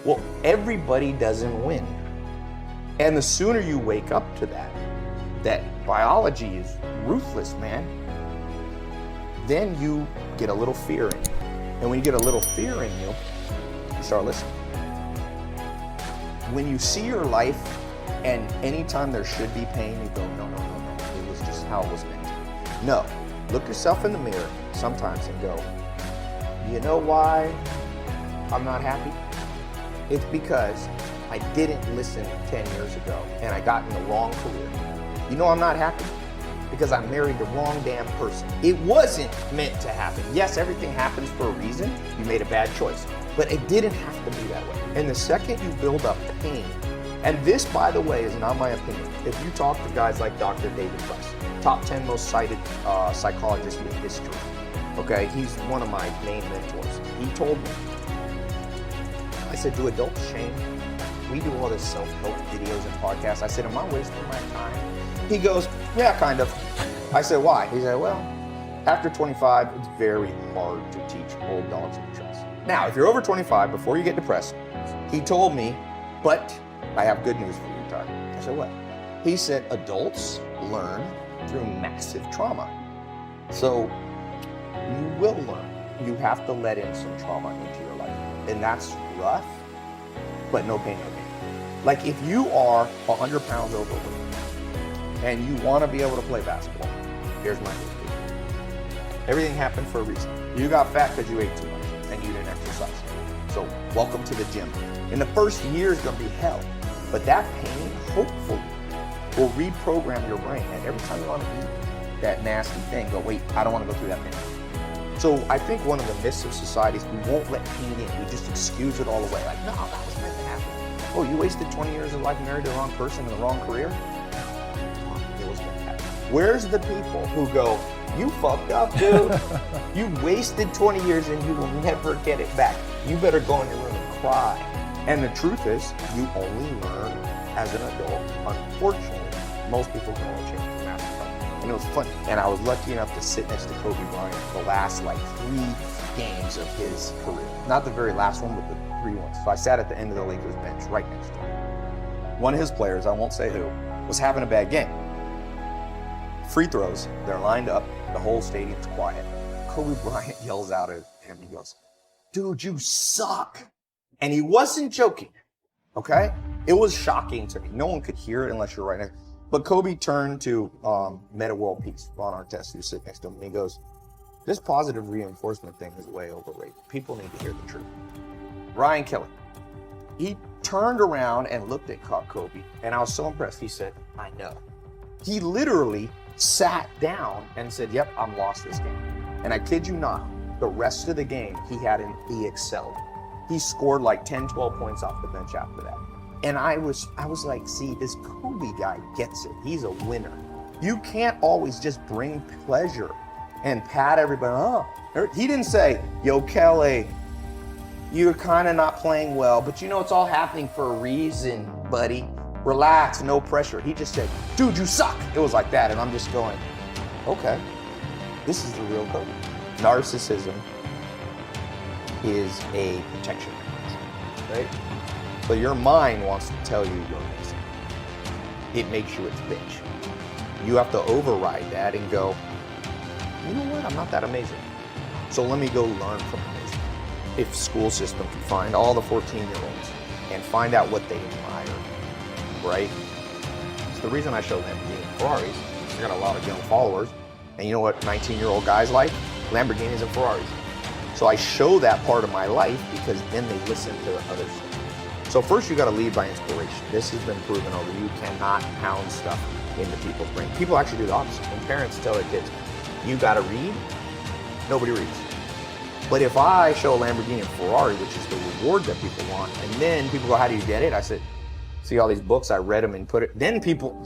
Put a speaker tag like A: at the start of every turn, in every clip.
A: Well, everybody doesn't win. And the sooner you wake up to that biology is ruthless, man, then you get a little fear in you. And when you get a little fear in you, you start listening. When you see your life and anytime there should be pain, you go, no, it was just how it was meant to be. No, look yourself in the mirror sometimes and go, you know why I'm not happy? It's because I didn't listen 10 years ago and I got in the wrong career. You know I'm not happy? Because I married the wrong damn person. It wasn't meant to happen. Yes, everything happens for a reason. You made a bad choice, but it didn't have to be that way. And the second you build up pain, and this, by the way, is not my opinion. If you talk to guys like Dr. David Price, top 10 most cited psychologist in history, okay? He's one of my main mentors. He told me, I said, do adults shame? We do all this self-help videos and podcasts. I said, am I wasting my time? He goes, yeah, kind of. I said, why? He said, well, after 25, it's very hard to teach old dogs new tricks. Now, if you're over 25, before you get depressed, he told me, but I have good news for you, Todd. I said, what? He said, adults learn through massive trauma. So you will learn. You have to let in some trauma into your life. And that's rough, but no pain, no gain. Like if you are 100 pounds overweight and you want to be able to play basketball, here's my tip. Everything happened for a reason. You got fat because you ate too much and you didn't exercise. So welcome to the gym. In the first year is going to be hell, but that pain, hopefully, will reprogram your brain. And every time you want to eat that nasty thing, go, wait, I don't want to go through that pain. So I think one of the myths of society is we won't let pain in. We just excuse it all away. Like, no, that was meant to happen. Oh, you wasted 20 years of life married to the wrong person in the wrong career? It was meant to happen. Where's the people who go, you fucked up, dude. You wasted 20 years and you will never get it back. You better go in your room and cry. And the truth is, you only learn as an adult. Unfortunately, most people can only change from after. And it was fun. And I was lucky enough to sit next to Kobe Bryant the last 3 games of his career. Not the very last one, but the 3 ones. So I sat at the end of the Lakers bench right next to him. One of his players, I won't say who, was having a bad game. Free throws, they're lined up, the whole stadium's quiet. Kobe Bryant yells out at him, he goes, dude, you suck. And he wasn't joking, okay? It was shocking to me. No one could hear it unless you're right next. But Kobe turned to Meta World Peace, Ron Artest, who's sitting next to him, and he goes, this positive reinforcement thing is way overrated. People need to hear the truth. Ryan Kelly, he turned around and looked at Kobe, and I was so impressed. He said, I know. He literally sat down and said, yep, I'm lost this game. And I kid you not, the rest of the game, he excelled. He scored like 10, 12 points off the bench after that. And I was like, see, this Kobe guy gets it. He's a winner. You can't always just bring pleasure and pat everybody. Oh, he didn't say, yo, Kelly, you're kind of not playing well, but you know, it's all happening for a reason, buddy. Relax, no pressure. He just said, dude, you suck. It was like that. And I'm just going, okay, this is the real Kobe. Narcissism is a protection mechanism, right? So your mind wants to tell you you're amazing. It makes you its bitch. You have to override that and go, you know what, I'm not that amazing. So let me go learn from amazing. If school system can find all the 14-year-olds and find out what they admire, right? It's the reason I show Lamborghini and Ferraris. I got a lot of young followers. And you know what 19-year-old guys like? Lamborghinis and Ferraris. So I show that part of my life because then they listen to others. So first you got to lead by inspiration. This has been proven over. You cannot pound stuff into people's brain. People actually do the opposite. When parents tell their kids, you got to read, nobody reads. But if I show a Lamborghini and Ferrari, which is the reward that people want, and then people go, how do you get it? I said, see all these books, I read them and put it. Then people,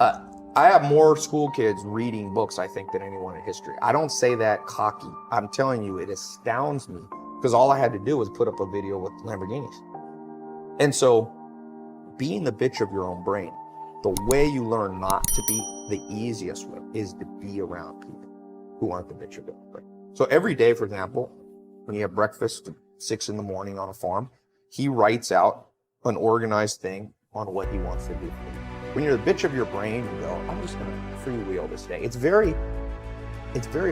A: I have more school kids reading books, I think, than anyone in history. I don't say that cocky. I'm telling you, it astounds me because all I had to do was put up a video with Lamborghinis. And so being the bitch of your own brain, the way you learn not to be the easiest way is to be around people who aren't the bitch of your own brain. So every day, for example, when you have breakfast at 6 in the morning on a farm, he writes out an organized thing on what he wants to do. When you're the bitch of your brain, you go, I'm just gonna freewheel this day. It's very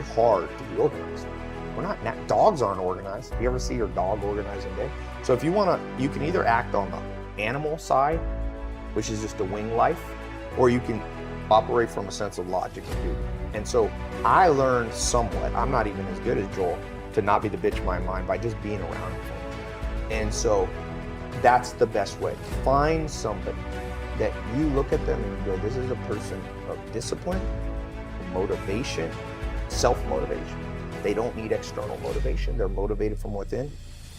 A: hard to be organized. Dogs aren't organized. You ever see your dog organize a day? So if you wanna, you can either act on the animal side, which is just a wing life, or you can operate from a sense of logic and duty. And so I learned somewhat, I'm not even as good as Joel, to not be the bitch of my mind by just being around him. And so that's the best way. Find somebody that you look at them and you go, this is a person of discipline, motivation, self-motivation. They don't need external motivation. They're motivated from within,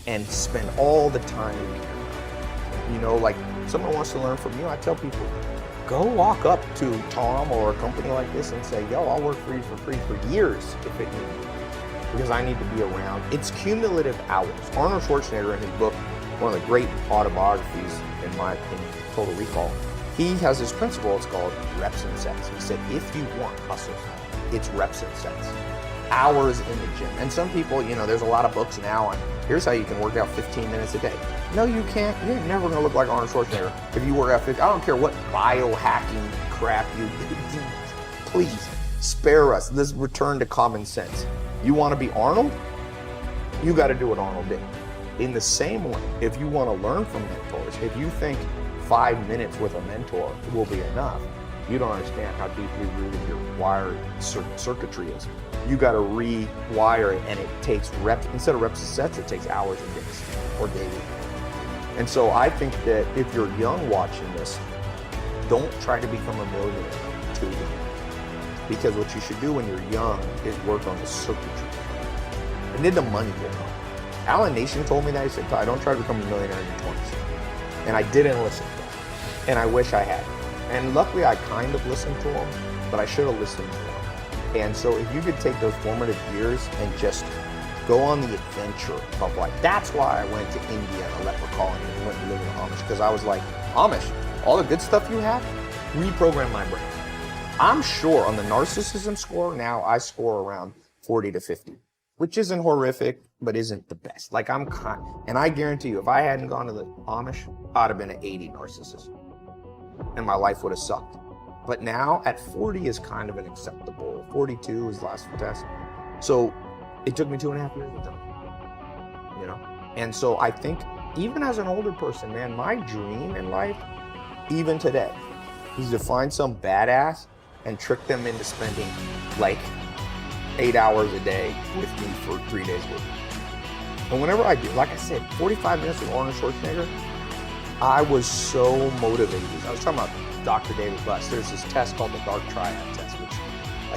A: and spend all the time you can. You know, like someone wants to learn from you, I tell people, go walk up to Tom or a company like this and say, yo, I'll work for you for free for years if it needs, because I need to be around. It's cumulative hours. Arnold Schwarzenegger, in his book, one of the great autobiographies, in my opinion, Total Recall, he has this principle, it's called reps and sets. He said, if you want hustle, it's reps and sets. Hours in the gym. And some people, you know, there's a lot of books now on here's how you can work out 15 minutes a day. No, you can't. You're never gonna look like Arnold Schwarzenegger if you work out 15. I don't care what biohacking crap you do. Please, spare us. Let's return to common sense. You wanna be Arnold? You gotta do what Arnold did. In the same way, if you wanna learn from mentors, if you think 5 minutes with a mentor will be enough, you don't understand how deeply rooted your wired circuitry is. You got to rewire it, and it takes reps. Instead of reps and sets, it takes hours and days or daily. And so I think that if you're young watching this, don't try to become a millionaire too young. Because what you should do when you're young is work on the circuitry. And then the money will come. Alan Nation told me that. He said, I don't try to become a millionaire in your 20s. And I didn't listen to him. And I wish I had. And luckily I kind of listened to him, but I should have listened more. And so if you could take those formative years and just go on the adventure of life. That's why I went to India and a leper colony and went to live in Amish, because I was like, Amish, all the good stuff you have, reprogram my brain. I'm sure on the narcissism score now, I score around 40 to 50, which isn't horrific, but isn't the best. Like and I guarantee you, if I hadn't gone to the Amish, I'd have been an 80 narcissist. And my life would have sucked. But now at 40 is kind of an acceptable. 42 is the last test. So it took me 2.5 years to do, you know? And so I think even as an older person, man, my dream in life, even today, is to find some badass and trick them into spending like 8 hours a day with me for 3 days a week. And whenever I do, like I said, 45 minutes with Arnold Schwarzenegger, I was so motivated. I was talking about Dr. David Buss. There's this test called the Dark Triad test, which,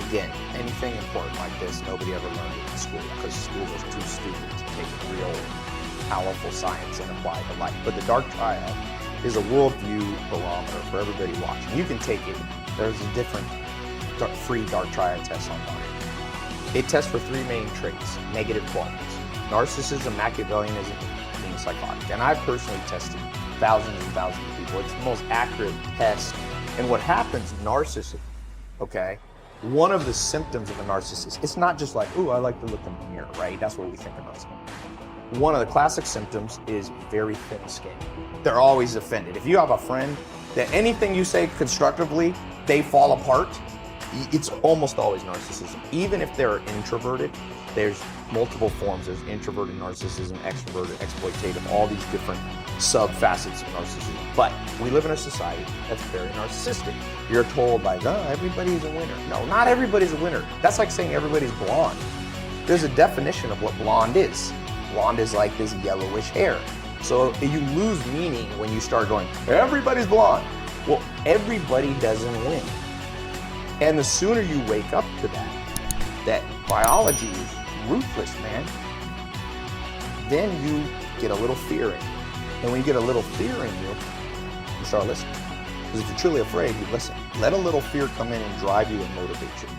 A: again, anything important like this, nobody ever learned it in school because school was too stupid to take real, powerful science and apply it to life. But the Dark Triad is a worldview barometer for everybody watching. You can take it. There's a different free Dark Triad test online. It tests for 3 main traits, negative qualities: narcissism, Machiavellianism, being psychotic. And I've personally tested thousands and thousands of people. It's the most accurate test. And what happens, narcissism, okay? One of the symptoms of a narcissist, it's not just like, ooh, I like to look in the mirror, right? That's what we think of narcissism. One of the classic symptoms is very thin skin. They're always offended. If you have a friend that anything you say constructively, they fall apart, it's almost always narcissism. Even if they're introverted, there's multiple forms. There's introverted narcissism, extroverted, exploitative, all these different sub-facets of narcissism. But we live in a society that's very narcissistic. You're told like, oh, everybody's a winner. No, not everybody's a winner. That's like saying everybody's blonde. There's a definition of what blonde is. Blonde is like this yellowish hair. So you lose meaning when you start going, everybody's blonde. Well, everybody doesn't win. And the sooner you wake up to that biology is ruthless, man, then you get a little fear in you. And when you get a little fear in you, you start listening. Because if you're truly afraid, you listen. Let a little fear come in and drive you and motivate you.